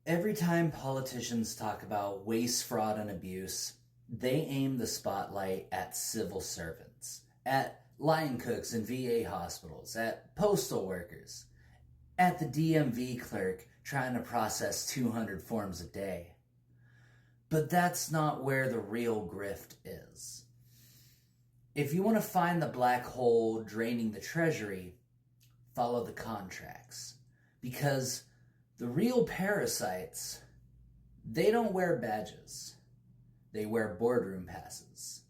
Every time politicians talk about waste, fraud, and abuse, they aim the spotlight at civil servants, at line cooks in VA hospitals, at postal workers, at the DMV clerk trying to process 200 forms a day. But that's not where the real grift is. If you want to find the black hole draining the treasury, follow the contracts. Because the real parasites, they don't wear badges. They wear boardroom passes.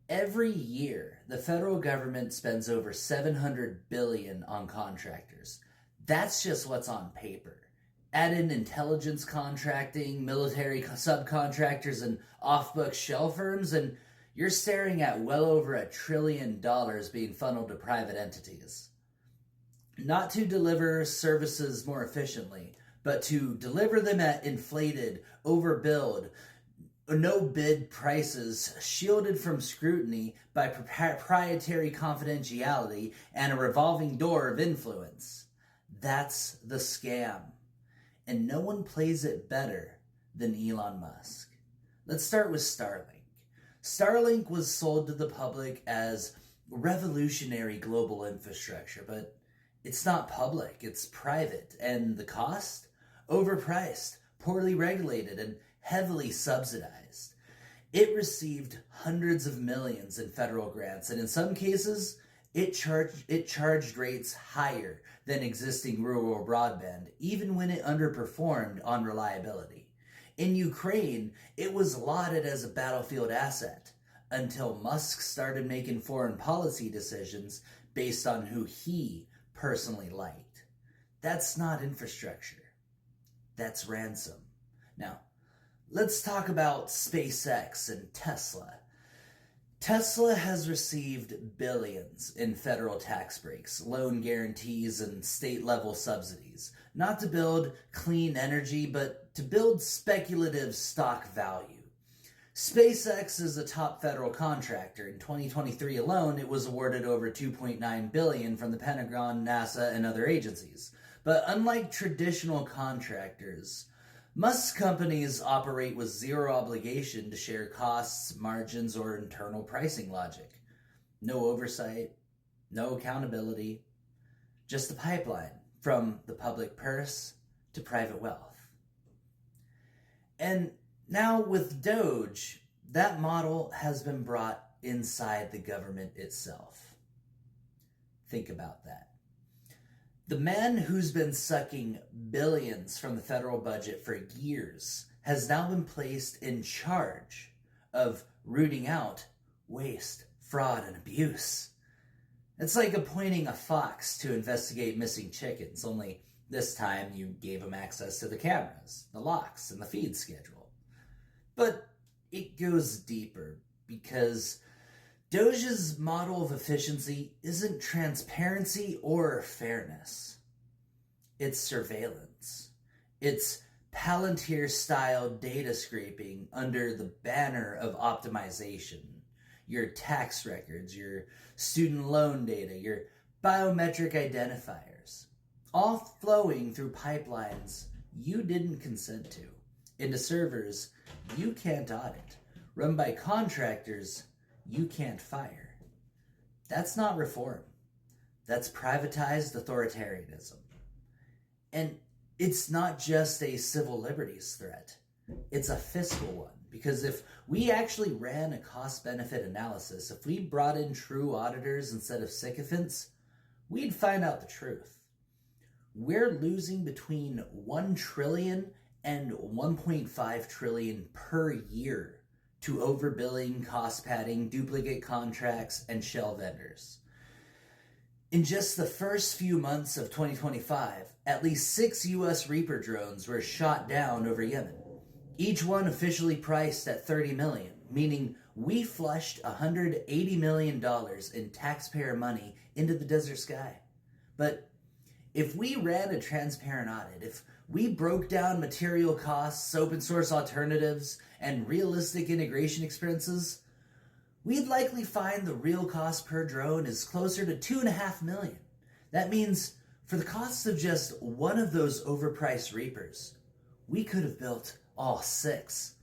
Every year, the federal government spends over $700 billion on contractors. That's just what's on paper. Add in intelligence contracting, military subcontractors, and off-book shell firms, and you're staring at well over $1 trillion being funneled to private entities. Not to deliver services more efficiently, but to deliver them at inflated, overbilled, no-bid prices, shielded from scrutiny by proprietary confidentiality and a revolving door of influence. That's the scam. And no one plays it better than Elon Musk. Let's start with Starlink. Starlink was sold to the public as revolutionary global infrastructure, but it's not public, it's private. And the cost? Overpriced, poorly regulated, and heavily subsidized. It received hundreds of millions in federal grants, and in some cases, it charged rates higher than existing rural broadband, even when it underperformed on reliability. In Ukraine, it was lauded as a battlefield asset, until Musk started making foreign policy decisions based on who he personally liked. That's not infrastructure. That's ransom. Now, let's talk about SpaceX and Tesla. Tesla has received billions in federal tax breaks, loan guarantees, and state-level subsidies, not to build clean energy, but to build speculative stock value. SpaceX is a top federal contractor. In 2023 alone, it was awarded over $2.9 billion from the Pentagon, NASA, and other agencies. But unlike traditional contractors, Musk's companies operate with zero obligation to share costs, margins, or internal pricing logic. No oversight, no accountability, just a pipeline from the public purse to private wealth. And now with DOGE, that model has been brought inside the government itself. Think about that. The man who's been sucking billions from the federal budget for years has now been placed in charge of rooting out waste, fraud, and abuse. It's like appointing a fox to investigate missing chickens, only this time you gave him access to the cameras, the locks, and the feed schedule. But it goes deeper because DOGE's model of efficiency isn't transparency or fairness. It's surveillance. It's Palantir-style data scraping under the banner of optimization. Your tax records, your student loan data, your biometric identifiers, all flowing through pipelines you didn't consent to, into servers you can't audit, run by contractors you can't fire. That's not reform. That's privatized authoritarianism. And it's not just a civil liberties threat. It's a fiscal one. Because if we actually ran a cost-benefit analysis, if we brought in true auditors instead of sycophants, we'd find out the truth. We're losing between $1 trillion and $1.5 trillion per year to overbilling, cost padding, duplicate contracts, and shell vendors. In just the first few months of 2025, at least 6 U.S. Reaper drones were shot down over Yemen, each one officially priced at $30 million, meaning we flushed $180 million in taxpayer money into the desert sky. But if we ran a transparent audit, if we broke down material costs, open source alternatives, and realistic integration expenses, we'd likely find the real cost per drone is closer to $2.5 million. That means for the cost of just one of those overpriced Reapers, We could have built all 6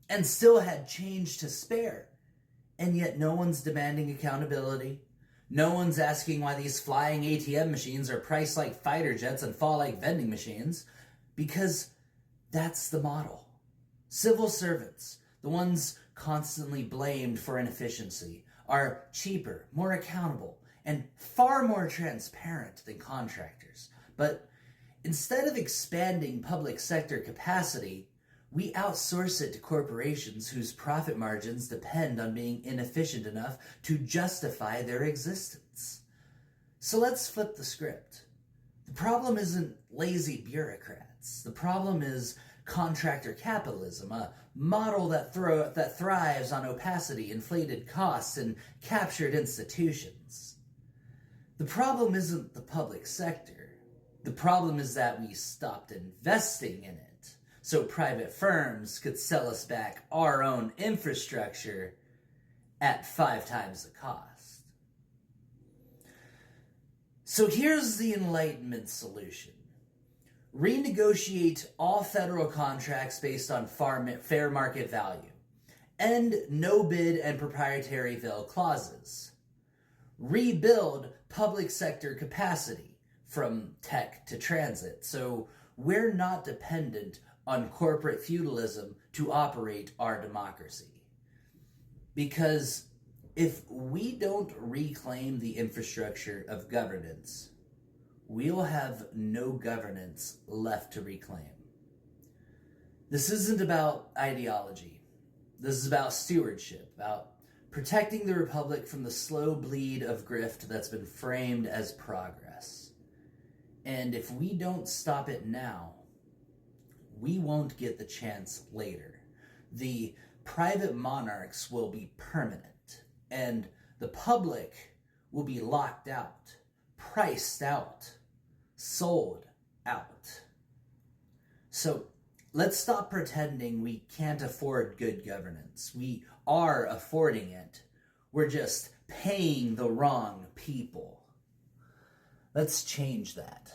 and still had change to spare. And yet no one's demanding accountability. No one's asking why these flying ATM machines are priced like fighter jets and fall like vending machines, because that's the model. Civil servants, the ones constantly blamed for inefficiency, are cheaper, more accountable, and far more transparent than contractors. But instead of expanding public sector capacity, we outsource it to corporations whose profit margins depend on being inefficient enough to justify their existence. So let's flip the script. The problem isn't lazy bureaucrats. The problem is contractor capitalism, a model that thrives on opacity, inflated costs, and captured institutions. The problem isn't the public sector. The problem is that we stopped investing in it, so private firms could sell us back our own infrastructure at 5 times the cost. So here's the Enlightenment solution. Renegotiate all federal contracts based on fair market value. End no bid and proprietary veil clauses. Rebuild public sector capacity from tech to transit, so we're not dependent on corporate feudalism to operate our democracy. Because if we don't reclaim the infrastructure of governance, we'll have no governance left to reclaim. This isn't about ideology. This is about stewardship, about protecting the republic from the slow bleed of grift that's been framed as progress. And if we don't stop it now, we won't get the chance later. The private monarchs will be permanent, and the public will be locked out, priced out, sold out. So let's stop pretending we can't afford good governance. We are affording it. We're just paying the wrong people. Let's change that.